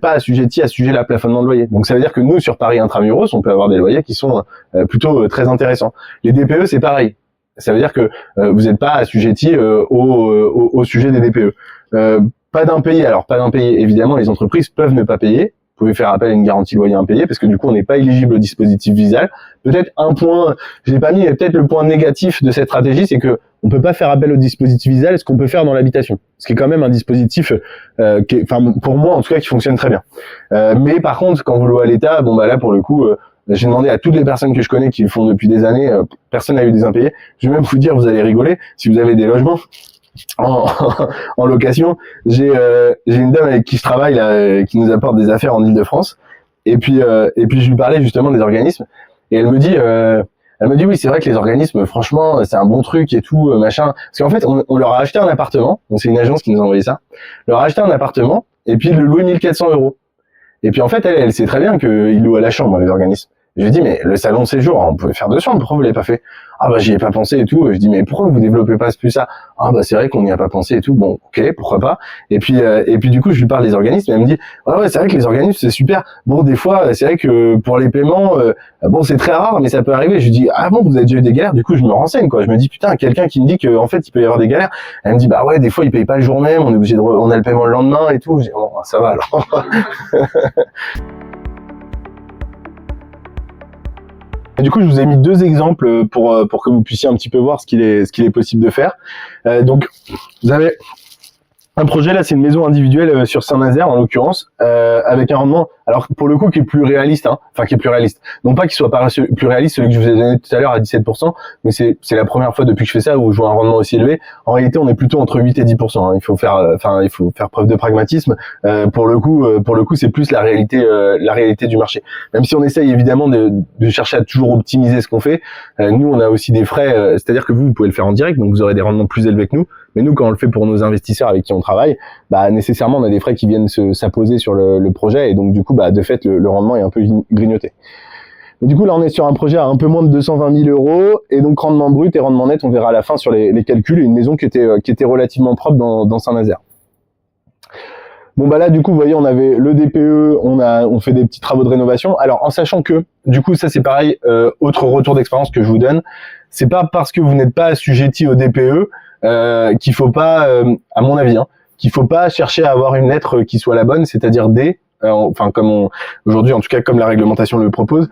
assujetti à ce sujet-là, plafonnement de loyer. Donc ça veut dire que nous sur Paris intramuros, on peut avoir des loyers qui sont plutôt très intéressants. Les DPE c'est pareil. Ça veut dire que vous n'êtes pas assujetti au sujet des DPE. Pas d'impayé. Alors pas d'impayé, évidemment, les entreprises peuvent ne pas payer. Vous pouvez faire appel à une garantie loyer impayé parce que du coup on n'est pas éligible au dispositif Visal. Peut-être un point, je l'ai pas mis, mais peut-être le point négatif de cette stratégie, c'est que on peut pas faire appel au dispositif Visal, ce qu'on peut faire dans l'habitation. Ce qui est quand même un dispositif, pour moi en tout cas, qui fonctionne très bien. Mais par contre, quand vous louez à l'État, là pour le coup. J'ai demandé à toutes les personnes que je connais qui le font depuis des années, personne n'a eu des impayés. Je vais même vous dire, vous allez rigoler, si vous avez des logements en location, j'ai une dame avec qui je travaille là, qui nous apporte des affaires en Île-de-France, et puis je lui parlais justement des organismes, et elle me dit oui, c'est vrai que les organismes, franchement, c'est un bon truc et tout, machin. Parce qu'en fait, on leur a acheté un appartement, donc c'est une agence qui nous a envoyé ça, leur a acheté un appartement, et puis ils le louaient 1400 €. Et puis en fait, elle sait très bien qu'ils louent à la chambre, les organismes. Je lui ai dit, mais le salon de séjour, on pouvait faire 2 chambres, pourquoi vous l'avez pas fait? J'y ai pas pensé et tout. Je dis, mais pourquoi vous développez pas plus ça? C'est vrai qu'on n'y a pas pensé et tout. Bon, ok, pourquoi pas. Et puis du coup, je lui parle des organismes et elle me dit, ouais, c'est vrai que les organismes, c'est super. Bon, des fois, c'est vrai que pour les paiements, c'est très rare, mais ça peut arriver. Je lui dis, bon, vous avez déjà eu des galères? Du coup, je me renseigne, quoi. Je me dis, putain, quelqu'un qui me dit que, en fait, il peut y avoir des galères. Elle me dit, ouais, des fois, ils payent pas le jour même, on est obligé on a le paiement le lendemain et tout. Je dis, bon, ça va, alors. Et du coup, je vous ai mis 2 exemples pour que vous puissiez un petit peu voir ce qu'il est possible de faire. Donc, vous avez un projet là, c'est une maison individuelle sur Saint-Nazaire en l'occurrence, avec un rendement, alors pour le coup qui est plus réaliste, hein, enfin qui est plus réaliste. Non pas qu'il soit pas plus réaliste, celui que je vous ai donné tout à l'heure à 17%, mais c'est la première fois depuis que je fais ça où je vois un rendement aussi élevé. En réalité, on est plutôt entre 8 et 10%. Hein. Il faut faire preuve de pragmatisme. Pour le coup, c'est plus la réalité du marché. Même si on essaye évidemment de chercher à toujours optimiser ce qu'on fait, nous on a aussi des frais, c'est-à-dire que vous pouvez le faire en direct, donc vous aurez des rendements plus élevés que nous. Mais nous, quand on le fait pour nos investisseurs avec qui on travaille, bah nécessairement on a des frais qui viennent s'apposer sur le projet, et donc du coup, bah de fait, le rendement est un peu grignoté. Et du coup, là, on est sur un projet à un peu moins de 220 000 €, et donc rendement brut et rendement net, on verra à la fin sur les calculs, et une maison qui était relativement propre dans Saint-Nazaire. Bon bah là, du coup, vous voyez, on avait le DPE, on fait des petits travaux de rénovation. Alors, en sachant que, du coup, ça c'est pareil, autre retour d'expérience que je vous donne, c'est pas parce que vous n'êtes pas assujetti au DPE qu'il faut pas, à mon avis, hein, qu'il faut pas chercher à avoir une lettre qui soit la bonne, c'est-à-dire D, enfin aujourd'hui, en tout cas comme la réglementation le propose,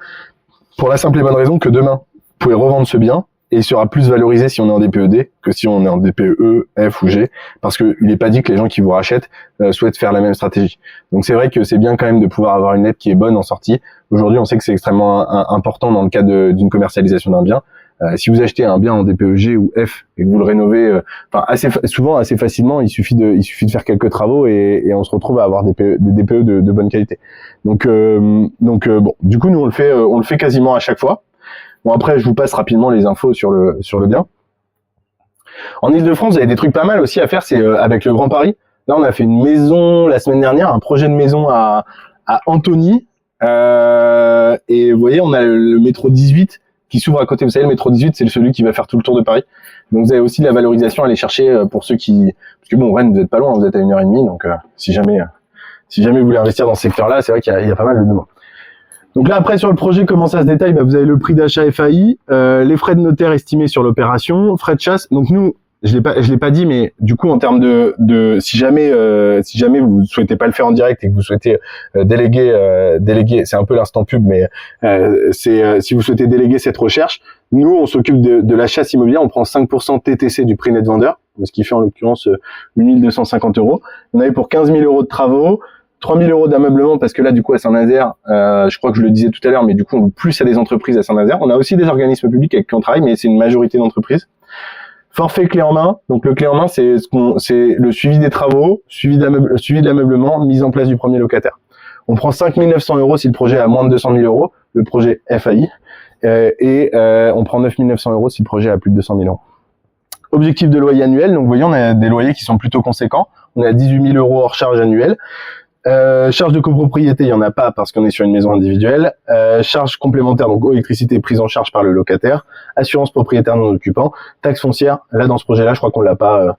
pour la simple et bonne raison que demain, vous pouvez revendre ce bien et il sera plus valorisé si on est en DPE-D que si on est en DPE-E, F ou G, parce que il n'est pas dit que les gens qui vous rachètent souhaitent faire la même stratégie. Donc c'est vrai que c'est bien quand même de pouvoir avoir une lettre qui est bonne en sortie. Aujourd'hui, on sait que c'est extrêmement important dans le cas d'une commercialisation d'un bien. Si vous achetez un bien en DPE-G ou F et que vous le rénovez, assez facilement, il suffit de faire quelques travaux et on se retrouve à avoir des DPE de bonne qualité. Donc bon, du coup nous on le fait quasiment à chaque fois. Bon après je vous passe rapidement les infos sur le bien. En Ile-de-France, vous avez des trucs pas mal aussi à faire, c'est avec le Grand Paris. Là on a fait une maison la semaine dernière, un projet de maison à Antony, et vous voyez on a le métro 18 qui s'ouvre à côté. Vous savez, le métro 18, c'est celui qui va faire tout le tour de Paris. Donc vous avez aussi de la valorisation à aller chercher pour ceux qui... Parce que bon, Rennes, vous êtes pas loin, vous êtes à 1h30, donc si jamais vous voulez investir dans ce secteur-là, c'est vrai qu'il y a pas mal de demandes. Donc là, après, sur le projet, comment ça se détaille? Bah, vous avez le prix d'achat FAI, les frais de notaire estimés sur l'opération, frais de chasse. Donc nous, je l'ai pas dit, mais du coup, en termes de si jamais vous souhaitez pas le faire en direct et que vous souhaitez déléguer, c'est un peu l'instant pub, mais si vous souhaitez déléguer cette recherche, nous, on s'occupe de la chasse immobilière, on prend 5% TTC du prix net vendeur, ce qui fait en l'occurrence 8 250 €. On avait pour 15 000 € de travaux, 3 000 € d'ameublement, parce que là, du coup, à Saint-Nazaire, je crois que je le disais tout à l'heure, mais du coup, on loue plus à des entreprises à Saint-Nazaire. On a aussi des organismes publics avec qui on travaille, mais c'est une majorité d'entreprises. Forfait clé en main. Donc le clé en main, c'est le suivi des travaux, suivi de l'ameublement, mise en place du premier locataire. On prend 5 900 € si le projet est à moins de 200 000 €, le projet FAI, et on prend 9 900 € si le projet est à plus de 200 000 €. Objectif de loyer annuel. Donc vous voyez, on a des loyers qui sont plutôt conséquents. On est à 18 000 € hors charge annuelle. Charge de copropriété, il y en a pas parce qu'on est sur une maison individuelle. Charge complémentaire, donc eau, électricité prise en charge par le locataire. Assurance propriétaire non occupant. Taxe foncière. Là, dans ce projet-là, je crois qu'on l'a pas,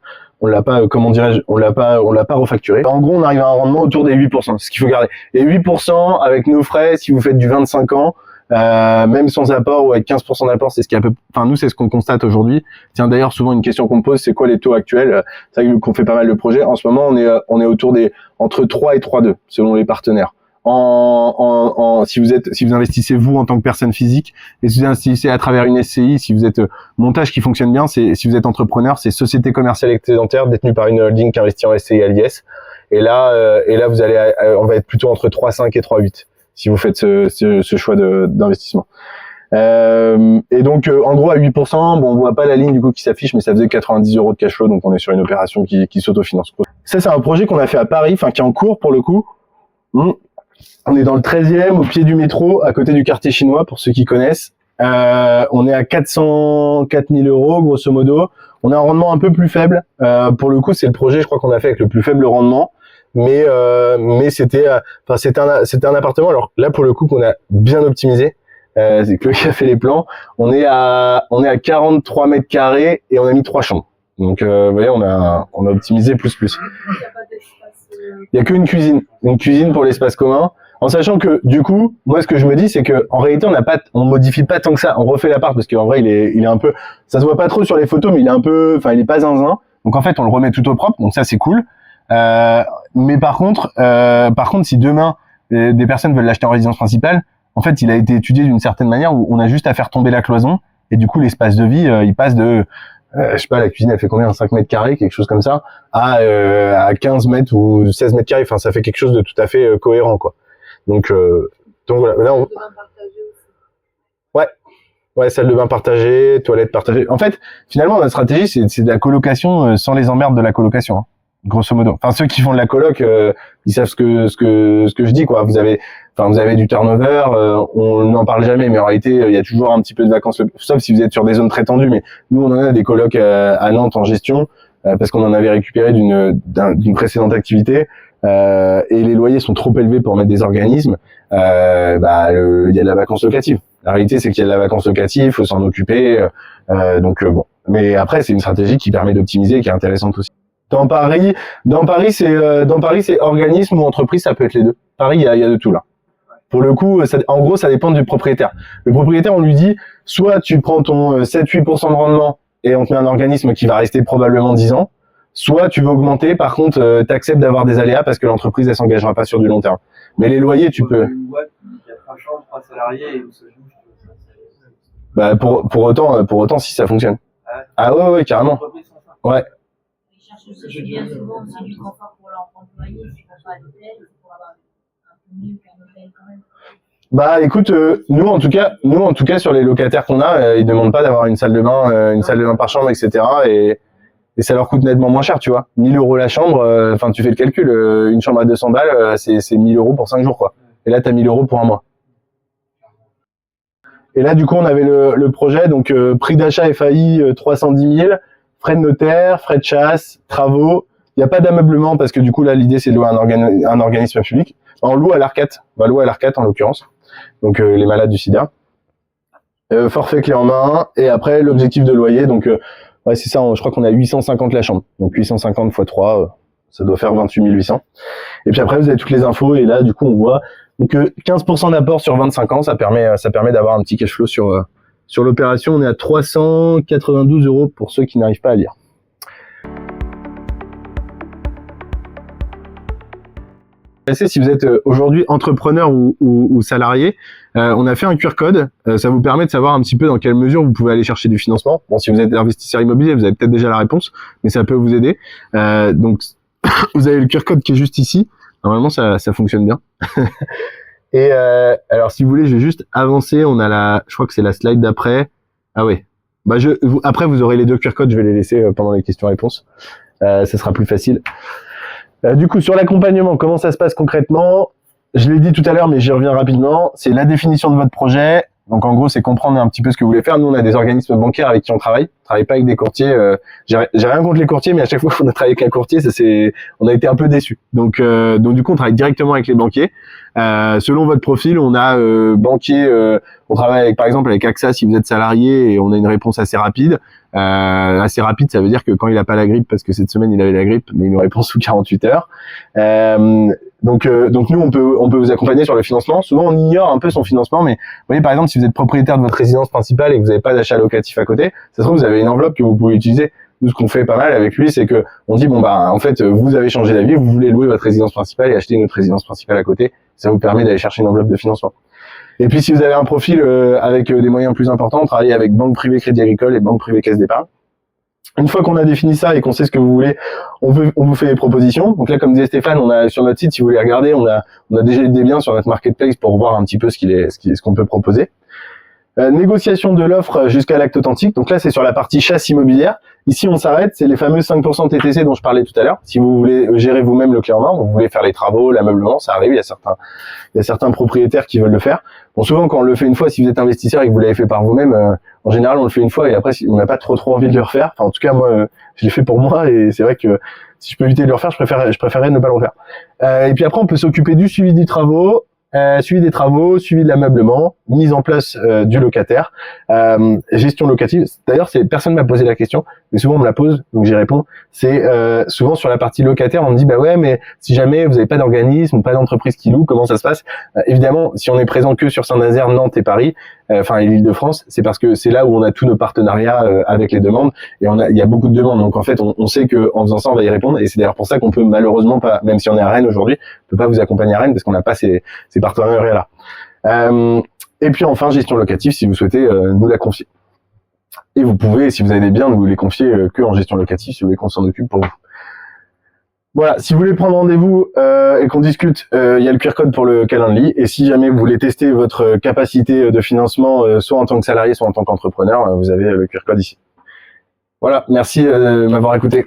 comment dirais-je, on l'a pas refacturé. En gros, on arrive à un rendement autour des 8%, c'est ce qu'il faut garder. Et 8% avec nos frais, si vous faites du 25 ans, même sans apport ou avec 15% d'apport, c'est ce qui est un peu, nous, c'est ce qu'on constate aujourd'hui. Tiens, d'ailleurs, souvent, une question qu'on me pose, c'est quoi les taux actuels? C'est vrai qu'on fait pas mal de projets. En ce moment, on est autour entre 3 et 3,2, selon les partenaires. Si vous investissez vous en tant que personne physique, et si vous investissez à travers une SCI, si vous êtes montage qui fonctionne bien, si vous êtes entrepreneur, c'est société commerciale excédentaire détenue par une holding qui investit en SCI à l'IS. Et là, on va être plutôt entre 3,5 et 3,8 si vous faites ce choix d'investissement. Et donc, en gros, à 8%, bon, on voit pas la ligne du coup qui s'affiche, mais ça faisait 90 € de cash flow, donc on est sur une opération qui s'autofinance. Ça, c'est un projet qu'on a fait à Paris, qui est en cours pour le coup. On est dans le 13e, au pied du métro, à côté du quartier chinois, pour ceux qui connaissent. On est à 404 000 € grosso modo. On a un rendement un peu plus faible. Pour le coup, c'est le projet, je crois, qu'on a fait avec le plus faible rendement. Mais c'était un appartement. Alors là, pour le coup, qu'on a bien optimisé. C'est Chloé qui a fait les plans. On est à 43 mètres carrés et on a mis 3 chambres. Donc, vous voyez, on a optimisé plus. Il y a qu'une cuisine pour l'espace commun. En sachant que, du coup, moi, ce que je me dis, c'est que, en réalité, on modifie pas tant que ça. On refait l'appart parce qu'en vrai, il est un peu, ça se voit pas trop sur les photos, mais il est pas zinzin. Donc, en fait, on le remet tout au propre. Donc, ça, c'est cool. Mais par contre, si demain, des personnes veulent l'acheter en résidence principale, en fait, il a été étudié d'une certaine manière où on a juste à faire tomber la cloison et du coup, l'espace de vie, il passe de je sais pas, la cuisine, elle fait combien, 5 mètres carrés, quelque chose comme ça, à 15 mètres ou 16 mètres carrés. Enfin, ça fait quelque chose de tout à fait cohérent, quoi. Donc voilà. Là, ouais, salle de bain partagée, toilette partagée. En fait, finalement, notre stratégie, c'est de la colocation sans les emmerdes de la colocation, hein, grosso modo. Enfin, ceux qui font de la coloc, ils savent ce que je dis, quoi. Vous avez du turnover, on n'en parle jamais, mais en réalité, il y a toujours un petit peu de vacances, sauf si vous êtes sur des zones très tendues. Mais nous, on en a des colocs à Nantes en gestion, parce qu'on en avait récupéré d'une précédente activité. Et les loyers sont trop élevés pour mettre des organismes. Il y a de la vacance locative. La réalité, c'est qu'il y a de la vacance locative, faut s'en occuper. Bon. Mais après, c'est une stratégie qui permet d'optimiser et qui est intéressante aussi. Dans Paris, c'est organisme ou entreprise, ça peut être les deux. Paris, il y a de tout là. Pour le coup, en gros, ça dépend du propriétaire. Le propriétaire, on lui dit, soit tu prends ton 7-8% de rendement et on te met un organisme qui va rester probablement 10 ans, soit tu veux augmenter, par contre, tu acceptes d'avoir des aléas parce que l'entreprise, elle s'engagera pas sur du long terme. Mais les loyers, tu peux. Une boîte qui a 3 chambres, 3 salariés et où ça joue. Pour autant, si ça fonctionne. Ah ouais, carrément. Ouais. Ils cherchent aussi bien souvent aussi du confort pour leur employé, c'est pour pas à l'hôtel, c'est pour avoir un peu mieux qu'un hôtel quand même. Bah écoute, nous en tout cas sur les locataires qu'on a, ils demandent pas d'avoir une salle de bain par chambre, etc. Et ça leur coûte nettement moins cher, tu vois. 1 000 € la chambre, enfin tu fais le calcul, une chambre à 200 balles, c'est 1 000 € pour 5 jours, quoi. Et là t'as 1 000 € pour un mois. Et là du coup on avait le projet, donc prix d'achat FAI 310 000, frais de notaire, frais de chasse, travaux. Il n'y a pas d'ameublement parce que du coup là l'idée c'est de louer un organisme public. On loue à l'ARCAT, on va louer à l'ARCAT en l'occurrence, donc les malades du sida. Forfait clé en main, et après l'objectif de loyer, donc ouais c'est ça, je crois qu'on a 850 la chambre, donc 850 x 3, ça doit faire 28 800. Et puis après vous avez toutes les infos, et là du coup on voit donc 15% d'apport sur 25 ans, ça permet d'avoir un petit cash flow sur l'opération. On est à 392 € pour ceux qui n'arrivent pas à lire. Si vous êtes aujourd'hui entrepreneur ou salarié, on a fait un QR code. Ça vous permet de savoir un petit peu dans quelle mesure vous pouvez aller chercher du financement. Bon, si vous êtes investisseur immobilier, vous avez peut-être déjà la réponse, mais ça peut vous aider. Donc, vous avez le QR code qui est juste ici. Normalement, ça fonctionne bien. Et alors, si vous voulez, je vais juste avancer. On a je crois que c'est la slide d'après. Ah oui. Bah, après, vous aurez les deux QR codes. Je vais les laisser pendant les questions-réponses. Ça sera plus facile. Du coup, sur l'accompagnement, comment ça se passe concrètement? Je l'ai dit tout à l'heure, mais j'y reviens rapidement. C'est la définition de votre projet. Donc, en gros, c'est comprendre un petit peu ce que vous voulez faire. Nous, on a des organismes bancaires avec qui on travaille. On travaille pas avec des courtiers. J'ai rien contre les courtiers, mais à chaque fois qu'on a travaillé avec un courtier, on a été un peu déçus. Donc, du coup, on travaille directement avec les banquiers. Selon votre profil, on a banquier. On travaille par exemple avec AXA si vous êtes salarié, et on a une réponse assez rapide. Assez rapide, ça veut dire que quand il a pas la grippe, parce que cette semaine il avait la grippe, mais il nous répond sous 48 heures. Donc nous on peut vous accompagner sur le financement. Souvent on ignore un peu son financement, mais vous voyez par exemple si vous êtes propriétaire de votre résidence principale et que vous n'avez pas d'achat locatif à côté, ça se trouve vous avez une enveloppe que vous pouvez utiliser. Nous ce qu'on fait pas mal avec lui, c'est que on dit en fait vous avez changé d'avis, vous voulez louer votre résidence principale et acheter une autre résidence principale à côté. Ça vous permet d'aller chercher une enveloppe de financement. Et puis si vous avez un profil avec des moyens plus importants, on travaille avec banque privée Crédit Agricole et banque privée Caisse d'Épargne. Une fois qu'on a défini ça et qu'on sait ce que vous voulez, on vous fait des propositions. Donc là, comme disait Stéphane, on a sur notre site, si vous voulez regarder, on a déjà des liens sur notre marketplace pour voir un petit peu ce qu'on peut proposer. Négociation de l'offre jusqu'à l'acte authentique. Donc là, c'est sur la partie chasse immobilière. Ici, on s'arrête. C'est les fameux 5% TTC dont je parlais tout à l'heure. Si vous voulez gérer vous-même le clé en main, vous voulez faire les travaux, l'ameublement, ça arrive. Il y a certains propriétaires qui veulent le faire. Bon, souvent, quand on le fait une fois, si vous êtes investisseur et que vous l'avez fait par vous-même, en général, on le fait une fois et après, on n'a pas trop envie de le refaire. Enfin, en tout cas, moi, je l'ai fait pour moi et c'est vrai que si je peux éviter de le refaire, je préférerais ne pas le refaire. Et puis après, on peut s'occuper du suivi des travaux. Suivi des travaux, suivi de l'ameublement, mise en place du locataire, gestion locative. D'ailleurs, personne m'a posé la question, mais souvent on me la pose, donc j'y réponds. C'est souvent sur la partie locataire, on me dit bah ouais, mais si jamais vous n'avez pas d'organisme ou pas d'entreprise qui loue, comment ça se passe? Évidemment, si on est présent que sur Saint-Nazaire, Nantes et Paris, et l'Île-de-France, c'est parce que c'est là où on a tous nos partenariats avec les demandes et il y a beaucoup de demandes. Donc en fait, on sait que en faisant ça, on va y répondre et c'est d'ailleurs pour ça qu'on peut malheureusement pas, même si on est à Rennes aujourd'hui, on peut pas vous accompagner à Rennes parce qu'on n'a pas ces partenariats là. Et puis enfin, gestion locative si vous souhaitez nous la confier. Et vous pouvez, si vous avez des biens, nous les confier que en gestion locative, si vous voulez qu'on s'en occupe pour vous. Voilà, si vous voulez prendre rendez-vous et qu'on discute, il y a le QR code pour le Calendly. Et si jamais vous voulez tester votre capacité de financement, soit en tant que salarié, soit en tant qu'entrepreneur, vous avez le QR code ici. Voilà, merci de m'avoir écouté.